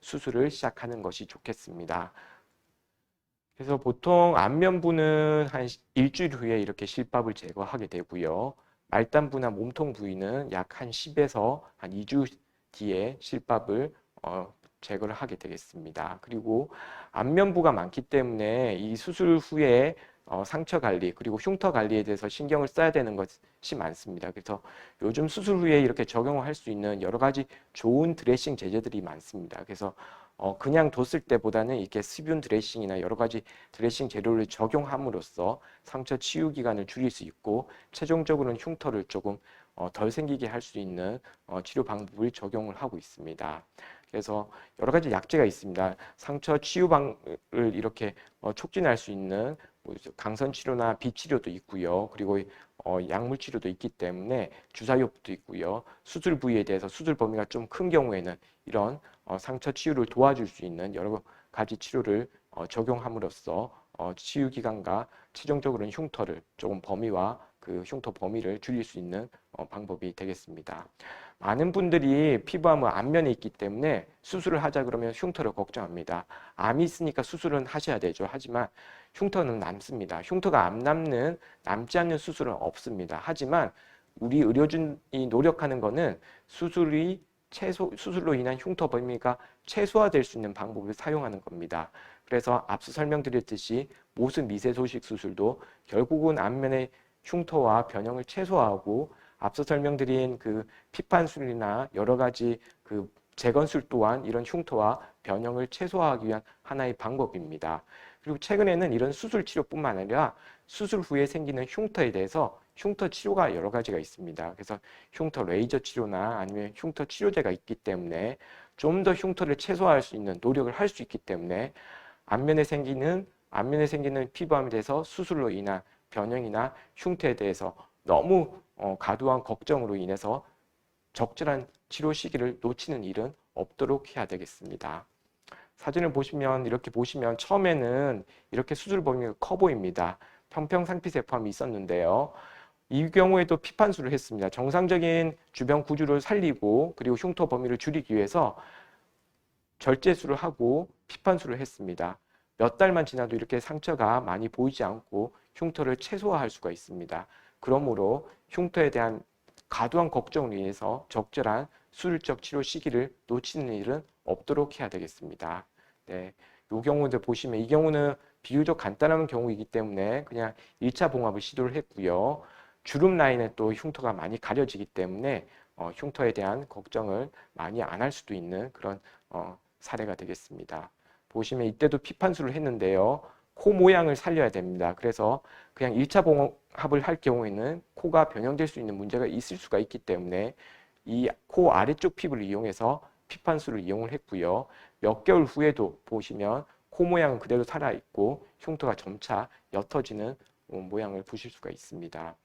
수술을 시작하는 것이 좋겠습니다. 그래서 보통 안면부는 한 일주일 후에 이렇게 실밥을 제거하게 되고요. 말단부나 몸통 부위는 약 한 10에서 한 2주 뒤에 실밥을 제거를 하게 되겠습니다. 그리고 안면부가 많기 때문에 이 수술 후에 상처 관리 그리고 흉터 관리에 대해서 신경을 써야 되는 것이 많습니다. 그래서 요즘 수술 후에 이렇게 적용을 할 수 있는 여러 가지 좋은 드레싱 제제들이 많습니다. 그래서 그냥 뒀을 때보다는 이렇게 수분 드레싱이나 여러 가지 드레싱 재료를 적용함으로써 상처 치유 기간을 줄일 수 있고 최종적으로는 흉터를 조금 덜 생기게 할 수 있는 치료 방법을 적용을 하고 있습니다. 그래서 여러 가지 약제가 있습니다. 상처 치유를 이렇게 촉진할 수 있는 강선 치료나 비치료도 있고요. 그리고 약물 치료도 있기 때문에 주사요법도 있고요. 수술 부위에 대해서 수술 범위가 좀 큰 경우에는 이런 상처 치유를 도와줄 수 있는 여러 가지 치료를 적용함으로써 치유 기간과 최종적으로는 흉터를 조금 범위와 그 흉터 범위를 줄일 수 있는 방법이 되겠습니다. 많은 분들이 피부암은 앞면에 있기 때문에 수술을 하자 그러면 흉터를 걱정합니다. 암이 있으니까 수술은 하셔야 되죠. 하지만 흉터는 남습니다. 흉터가 안 남지 않는 수술은 없습니다. 하지만 우리 의료진이 노력하는 거는 수술로 인한 흉터 범위가 최소화될 수 있는 방법을 사용하는 겁니다. 그래서 앞서 설명드렸듯이 모습 미세 소식 수술도 결국은 앞면의 흉터와 변형을 최소화하고 앞서 설명드린 그 피판술이나 여러 가지 그 재건술 또한 이런 흉터와 변형을 최소화하기 위한 하나의 방법입니다. 그리고 최근에는 이런 수술 치료뿐만 아니라 수술 후에 생기는 흉터에 대해서 흉터 치료가 여러 가지가 있습니다. 그래서 흉터 레이저 치료나 아니면 흉터 치료제가 있기 때문에 좀 더 흉터를 최소화할 수 있는 노력을 할 수 있기 때문에 앞면에 생기는 피부암에 대해서 수술로 인한 변형이나 흉터에 대해서 너무 과도한 걱정으로 인해서 적절한 치료 시기를 놓치는 일은 없도록 해야 되겠습니다. 사진을 보시면 이렇게 보시면 처음에는 이렇게 수술 범위가 커 보입니다. 평평상피세포암이 있었는데요. 이 경우에도 피판술을 했습니다. 정상적인 주변 구조를 살리고 그리고 흉터 범위를 줄이기 위해서 절제술을 하고 피판술을 했습니다. 몇 달만 지나도 이렇게 상처가 많이 보이지 않고 흉터를 최소화할 수가 있습니다. 그러므로 흉터에 대한 과도한 걱정으로 인해서 적절한 수술적 치료 시기를 놓치는 일은 없도록 해야 되겠습니다. 네, 이 경우도 보시면 이 경우는 비교적 간단한 경우이기 때문에 그냥 1차 봉합을 시도를 했고요. 주름 라인에 또 흉터가 많이 가려지기 때문에 흉터에 대한 걱정을 많이 안 할 수도 있는 그런 사례가 되겠습니다. 보시면 이때도 피판수를 했는데요. 코 모양을 살려야 됩니다. 그래서 그냥 1차 봉합을 할 경우에는 코가 변형될 수 있는 문제가 있을 수가 있기 때문에 이 코 아래쪽 피부를 이용해서 피판수를 이용을 했고요. 몇 개월 후에도 보시면 코 모양은 그대로 살아있고 흉터가 점차 옅어지는 모양을 보실 수가 있습니다.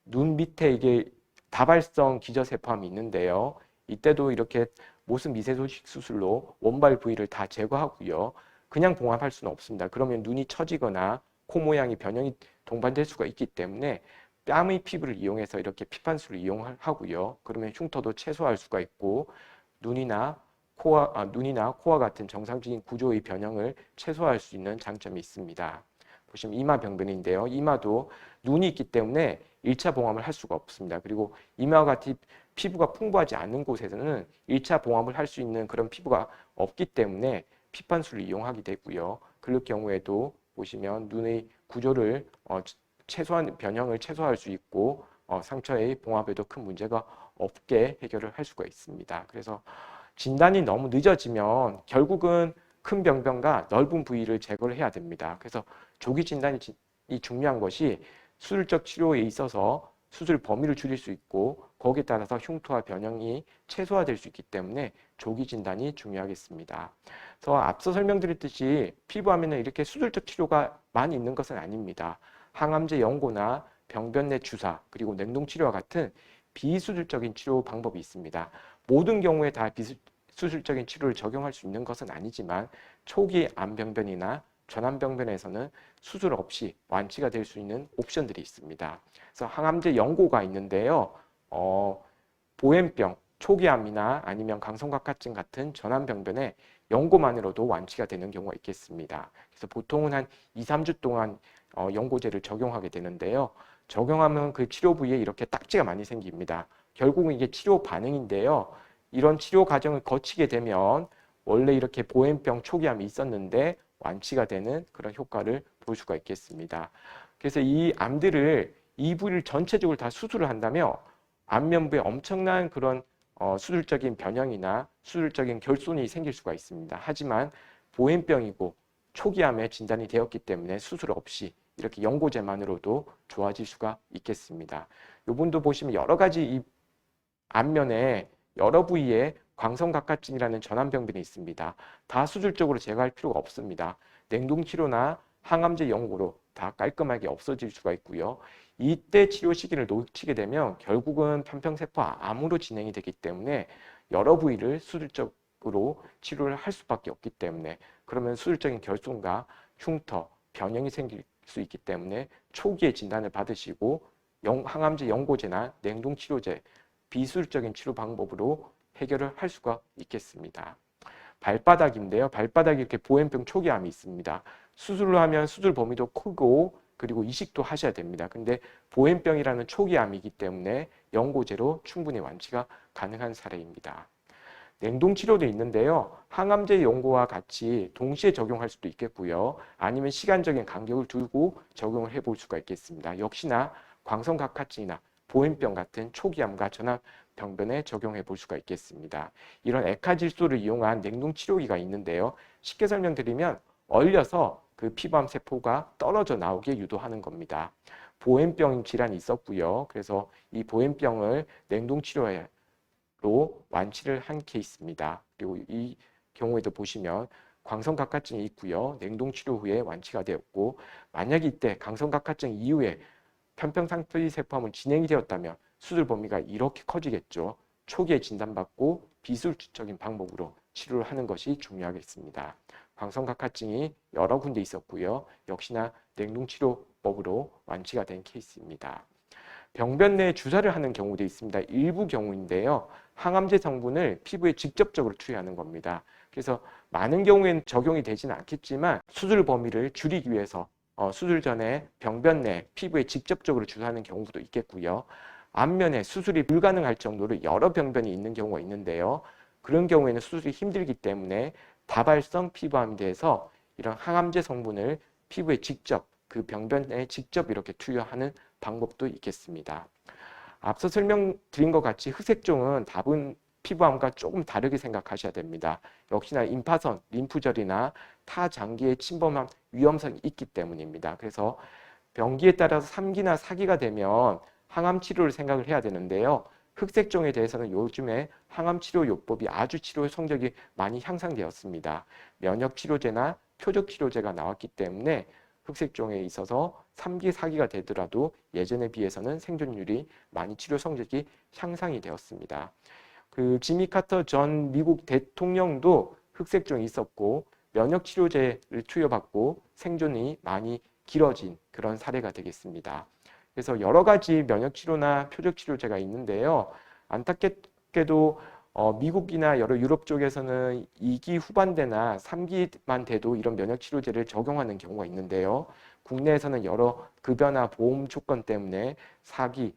눈 밑에 이게 다발성 기저세포함이 있는데요. 이때도 이렇게 모습 미세소식 수술로 원발 부위를 다 제거하고요. 그냥 봉합할 수는 없습니다. 그러면 눈이 처지거나 코 모양이 변형이 동반될 수가 있기 때문에 뺨의 피부를 이용해서 이렇게 피판수를 이용하고요. 그러면 흉터도 최소화할 수가 있고 눈이나 코와 같은 정상적인 구조의 변형을 최소화할 수 있는 장점이 있습니다. 보시면 이마 병변인데요. 이마도 눈이 있기 때문에 1차 봉합을 할 수가 없습니다. 그리고 이마와 같이 피부가 풍부하지 않은 곳에서는 1차 봉합을 할 수 있는 그런 피부가 없기 때문에 피판수를 이용하게 되고요. 그럴 경우에도 보시면 눈의 구조를 최소한 변형을 최소화할 수 있고 상처의 봉합에도 큰 문제가 없게 해결을 할 수가 있습니다. 그래서 진단이 너무 늦어지면 결국은 큰 병변과 넓은 부위를 제거를 해야 됩니다. 그래서 조기 진단이 중요한 것이 수술적 치료에 있어서 수술 범위를 줄일 수 있고 거기에 따라서 흉터와 변형이 최소화될 수 있기 때문에 조기 진단이 중요하겠습니다. 그래서 앞서 설명드렸듯이 피부암에는 이렇게 수술적 치료가 많이 있는 것은 아닙니다. 항암제 연고나 병변 내 주사 그리고 냉동치료와 같은 비수술적인 치료 방법이 있습니다. 모든 경우에 다 비수술적인 치료를 적용할 수 있는 것은 아니지만 초기 암병변이나 전암병변에서는 수술 없이 완치가 될 수 있는 옵션들이 있습니다. 그래서 항암제 연고가 있는데요. 보행병, 초기암이나 아니면 강성각화증 같은 전암병변에 연고만으로도 완치가 되는 경우가 있겠습니다. 그래서 보통은 한 2, 3주 동안 연고제를 적용하게 되는데요. 적용하면 그 치료 부위에 이렇게 딱지가 많이 생깁니다. 결국은 이게 치료 반응인데요. 이런 치료 과정을 거치게 되면 원래 이렇게 보행병 초기암이 있었는데 완치가 되는 그런 효과를 볼 수가 있겠습니다. 그래서 이 암들을 이 부위를 전체적으로 다 수술을 한다면 안면부에 엄청난 그런 수술적인 변형이나 수술적인 결손이 생길 수가 있습니다. 하지만 보행병이고 초기암에 진단이 되었기 때문에 수술 없이 이렇게 연고제만으로도 좋아질 수가 있겠습니다. 이분도 보시면 여러 가지 이 안면에 여러 부위에 광선각화증이라는 전암병변이 있습니다. 다 수술적으로 제거할 필요가 없습니다. 냉동치료나 항암제 연고로 다 깔끔하게 없어질 수가 있고요. 이때 치료 시기를 놓치게 되면 결국은 편평세포 암으로 진행이 되기 때문에 여러 부위를 수술적으로 치료를 할 수밖에 없기 때문에 그러면 수술적인 결손과 흉터, 변형이 생길 수 있기 때문에 초기에 진단을 받으시고 항암제 연고제나 냉동치료제, 비수술적인 치료 방법으로 해결을 할 수가 있겠습니다. 발바닥인데요. 발바닥에 이렇게 보행병 초기암이 있습니다. 수술을 하면 수술 범위도 크고 그리고 이식도 하셔야 됩니다. 근데 보행병이라는 초기암이기 때문에 연고제로 충분히 완치가 가능한 사례입니다. 냉동치료도 있는데요. 항암제 연고와 같이 동시에 적용할 수도 있겠고요. 아니면 시간적인 간격을 두고 적용을 해볼 수가 있겠습니다. 역시나 광선각화증이나 보행병 같은 초기암과 전암병변에 적용해 볼 수가 있겠습니다. 이런 에카질소를 이용한 냉동치료기가 있는데요. 쉽게 설명드리면 얼려서 그 피부암 세포가 떨어져 나오게 유도하는 겁니다. 보행병 질환이 있었고요. 그래서 이 보행병을 냉동치료로 완치를 한 케이스입니다. 그리고 이 경우에도 보시면 광선각화증이 있고요. 냉동치료 후에 완치가 되었고 만약에 이때 광선각화증 이후에 편평상토의 세포암은 진행이 되었다면 수술 범위가 이렇게 커지겠죠. 초기에 진단받고 비수술적인 방법으로 치료를 하는 것이 중요하겠습니다. 광선각화증이 여러 군데 있었고요. 역시나 냉동치료법으로 완치가 된 케이스입니다. 병변 내에 주사를 하는 경우도 있습니다. 일부 경우인데요. 항암제 성분을 피부에 직접적으로 투여하는 겁니다. 그래서 많은 경우에는 적용이 되지는 않겠지만 수술 범위를 줄이기 위해서 수술 전에 병변 내 피부에 직접적으로 주사하는 경우도 있겠고요. 안면에 수술이 불가능할 정도로 여러 병변이 있는 경우가 있는데요. 그런 경우에는 수술이 힘들기 때문에 다발성 피부암에 대해서 이런 항암제 성분을 피부에 직접 그 병변에 직접 이렇게 투여하는 방법도 있겠습니다. 앞서 설명드린 것 같이 흑색종은 다분 피부암과 조금 다르게 생각하셔야 됩니다. 역시나 임파선, 림프절이나 타 장기에 침범한 위험성이 있기 때문입니다. 그래서 병기에 따라서 3기나 4기가 되면 항암 치료를 생각을 해야 되는데요. 흑색종에 대해서는 요즘에 항암 치료 요법이 아주 치료 성적이 많이 향상되었습니다. 면역 치료제나 표적 치료제가 나왔기 때문에 흑색종에 있어서 3기, 4기가 되더라도 예전에 비해서는 생존율이 많이 치료 성적이 향상이 되었습니다. 그 지미 카터 전 미국 대통령도 흑색종이 있었고 면역 치료제를 투여받고 생존이 많이 길어진 그런 사례가 되겠습니다. 그래서 여러 가지 면역 치료나 표적 치료제가 있는데요. 안타깝게도 미국이나 여러 유럽 쪽에서는 2기 후반대나 3기만 돼도 이런 면역 치료제를 적용하는 경우가 있는데요. 국내에서는 여러 급여나 보험 조건 때문에 4기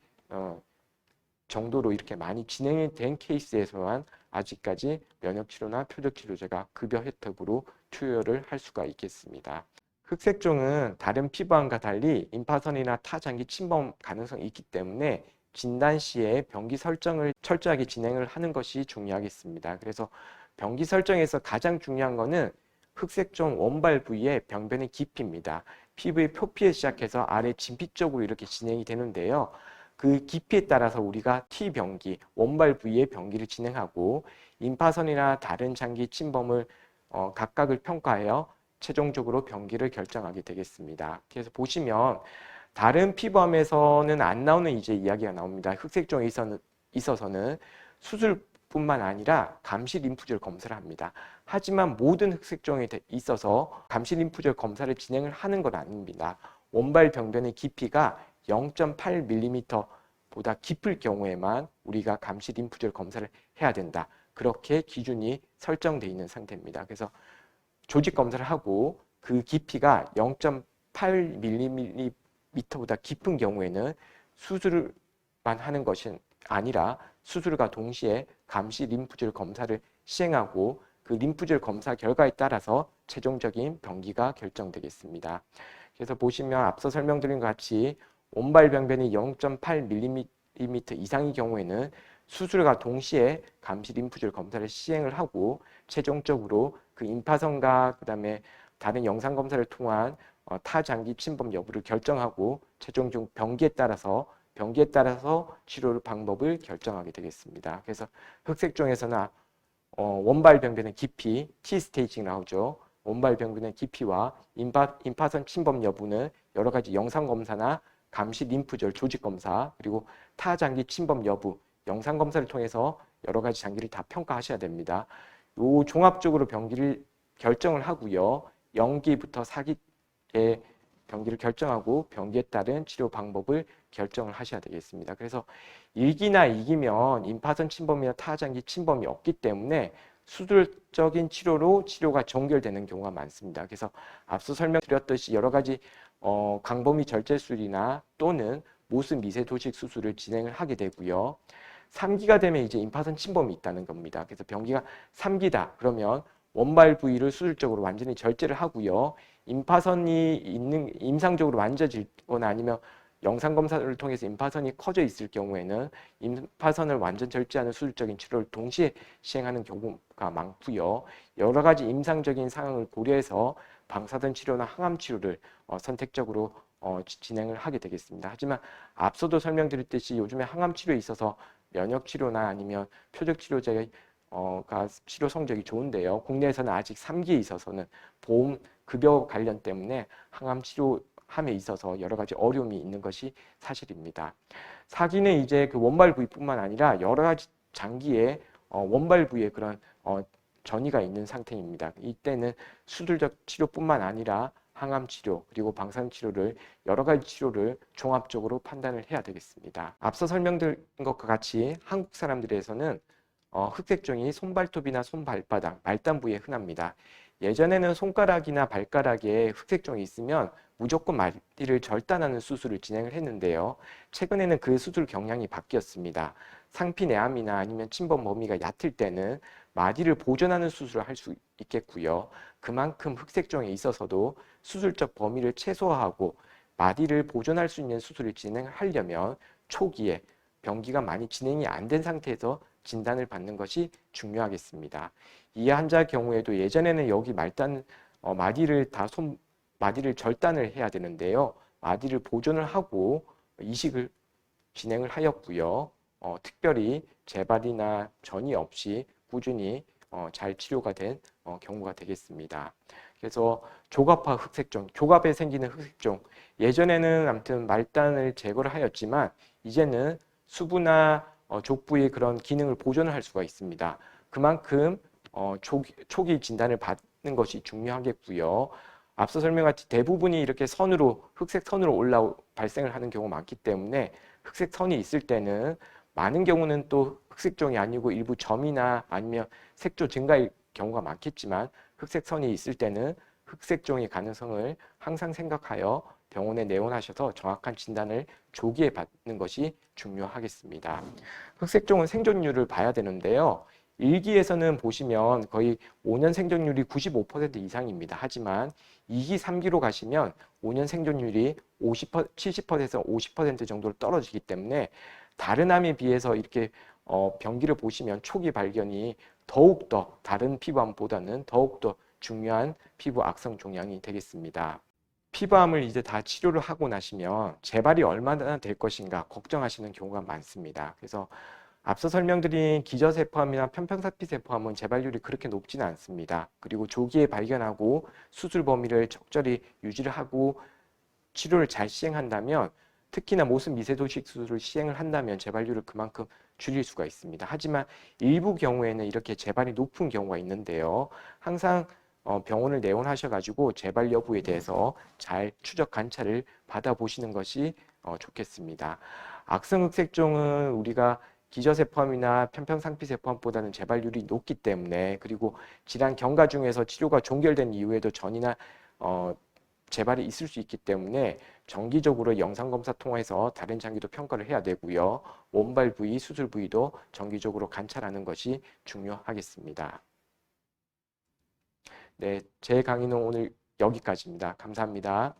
정도로 이렇게 많이 진행이 된 케이스에서만 아직까지 면역 치료나 표적 치료제가 급여 혜택으로 투여를 할 수가 있겠습니다. 흑색종은 다른 피부암과 달리 임파선이나 타장기 침범 가능성이 있기 때문에 진단 시에 병기 설정을 철저하게 진행을 하는 것이 중요하겠습니다. 그래서 병기 설정에서 가장 중요한 것은 흑색종 원발 부위의 병변의 깊이입니다. 피부의 표피에 시작해서 아래 진피 쪽으로 이렇게 진행이 되는데요. 그 깊이에 따라서 우리가 T병기, 원발 부위의 병기를 진행하고 임파선이나 다른 장기 침범을 각각을 평가하여 최종적으로 병기를 결정하게 되겠습니다. 그래서 보시면 다른 피부암에서는 안 나오는 이제 이야기가 나옵니다. 흑색종에 있어서는 수술뿐만 아니라 감시 림프절 검사를 합니다. 하지만 모든 흑색종에 있어서 감시 림프절 검사를 진행을 하는 건 아닙니다. 원발 병변의 깊이가 0.8mm 보다 깊을 경우에만 우리가 감시 림프절 검사를 해야 된다. 그렇게 기준이 설정되어 있는 상태입니다. 그래서 조직 검사를 하고 그 깊이가 0.8mm보다 깊은 경우에는 수술만 하는 것이 아니라 수술과 동시에 감시 림프절 검사를 시행하고 그 림프절 검사 결과에 따라서 최종적인 병기가 결정되겠습니다. 그래서 보시면 앞서 설명드린 것 같이 원발 병변이 0.8mm 이상의 경우에는 수술과 동시에 감시 림프절 검사를 시행을 하고 최종적으로 그 임파선과 그다음에 다른 영상 검사를 통한 타장기 침범 여부를 결정하고 최종적 병기에 따라서 치료 방법을 결정하게 되겠습니다. 그래서 흑색종에서는 원발 병변의 깊이 T 스테이징 나오죠. 원발 병변의 깊이와 임파선 침범 여부는 여러 가지 영상 검사나 감시 림프절 조직 검사 그리고 타장기 침범 여부 영상 검사를 통해서 여러 가지 장기를 다 평가하셔야 됩니다. 요 종합적으로 병기를 결정을 하고요. 0기부터 4기의 병기를 결정하고 병기에 따른 치료 방법을 결정을 하셔야 되겠습니다. 그래서 1기나 2기면 임파선 침범이나 타장기 침범이 없기 때문에 수술적인 치료로 치료가 종결되는 경우가 많습니다. 그래서 앞서 설명드렸듯이 여러 가지 강범위 절제술이나 또는 모습 미세 도식 수술을 진행을 하게 되고요. 3기가 되면 이제 임파선 침범이 있다는 겁니다. 그래서 병기가 3기다 그러면 원발 부위를 수술적으로 완전히 절제를 하고요. 임파선이 있는 임상적으로 만져지거나 아니면 영상 검사를 통해서 임파선이 커져 있을 경우에는 임파선을 완전 절제하는 수술적인 치료를 동시에 시행하는 경우가 많고요. 여러 가지 임상적인 상황을 고려해서 방사선 치료나 항암 치료를 선택적으로 진행을 하게 되겠습니다. 하지만 앞서도 설명드렸듯이 요즘에 항암 치료에 있어서 면역 치료나 아니면 표적 치료제가 치료 성적이 좋은데요. 국내에서는 아직 3기에 있어서는 보험 급여 관련 때문에 항암 치료함에 있어서 여러 가지 어려움이 있는 것이 사실입니다. 4기는 이제 그 원발 부위뿐만 아니라 여러 가지 장기에 원발 부위에 그런 전이가 있는 상태입니다. 이때는 수술적 치료뿐만 아니라 항암 치료 그리고 방사선 치료를 여러 가지 치료를 종합적으로 판단을 해야 되겠습니다. 앞서 설명드린 것과 같이 한국 사람들에서는 흑색종이 손발톱이나 손발바닥, 말단 부위에 흔합니다. 예전에는 손가락이나 발가락에 흑색종이 있으면 무조건 마디를 절단하는 수술을 진행을 했는데요. 최근에는 그 수술 경향이 바뀌었습니다. 상피 내암이나 아니면 침범 범위가 얕을 때는 마디를 보존하는 수술을 할 수 있겠고요. 그만큼 흑색종에 있어서도 수술적 범위를 최소화하고 마디를 보존할 수 있는 수술을 진행하려면 초기에 병기가 많이 진행이 안 된 상태에서 진단을 받는 것이 중요하겠습니다. 이 환자 경우에도 예전에는 여기 마디를 절단을 해야 되는데요. 마디를 보존을 하고 이식을 진행을 하였고요. 특별히 재발이나 전이 없이 꾸준히 잘 치료가 된 경우가 되겠습니다. 그래서 조갑화 흑색종, 조갑에 생기는 흑색종, 예전에는 아무튼 말단을 제거를 하였지만 이제는 수부나 족부의 그런 기능을 보존을 할 수가 있습니다. 그만큼 초기 진단을 받는 것이 중요하겠고요. 앞서 설명같이 대부분이 이렇게 흑색 선으로 발생을 하는 경우가 많기 때문에 흑색 선이 있을 때는 많은 경우는 또 흑색종이 아니고 일부 점이나 아니면 색조 증가일 경우가 많겠지만 흑색 선이 있을 때는 흑색종의 가능성을 항상 생각하여 병원에 내원하셔서 정확한 진단을 조기에 받는 것이 중요하겠습니다. 흑색종은 생존율을 봐야 되는데요. 1기에서는 보시면 거의 5년 생존율이 95% 이상입니다. 하지만 2기, 3기로 가시면 5년 생존율이 70%에서 50% 정도로 떨어지기 때문에 다른 암에 비해서 이렇게 병기를 보시면 초기 발견이 더욱더 다른 피부암보다는 더욱더 중요한 피부 악성 종양이 되겠습니다. 피부암을 이제 다 치료를 하고 나시면 재발이 얼마나 될 것인가 걱정하시는 경우가 많습니다. 그래서 앞서 설명드린 기저세포암이나 편평사피세포암은 재발률이 그렇게 높지는 않습니다. 그리고 조기에 발견하고 수술 범위를 적절히 유지를 하고 치료를 잘 시행한다면 특히나 모습 미세도식 수술을 시행을 한다면 재발률을 그만큼 줄일 수가 있습니다. 하지만 일부 경우에는 이렇게 재발이 높은 경우가 있는데요. 항상 병원을 내원하셔가지고 재발 여부에 대해서 잘 추적 관찰을 받아보시는 것이 좋겠습니다. 악성흑색종은 우리가 기저세포암이나 편평상피세포암보다는 재발률이 높기 때문에 그리고 질환 경과 중에서 치료가 종결된 이후에도 전이나 재발이 있을 수 있기 때문에 정기적으로 영상검사 통해서 다른 장기도 평가를 해야 되고요. 원발 부위, 수술 부위도 정기적으로 관찰하는 것이 중요하겠습니다. 네, 제 강의는 오늘 여기까지입니다. 감사합니다.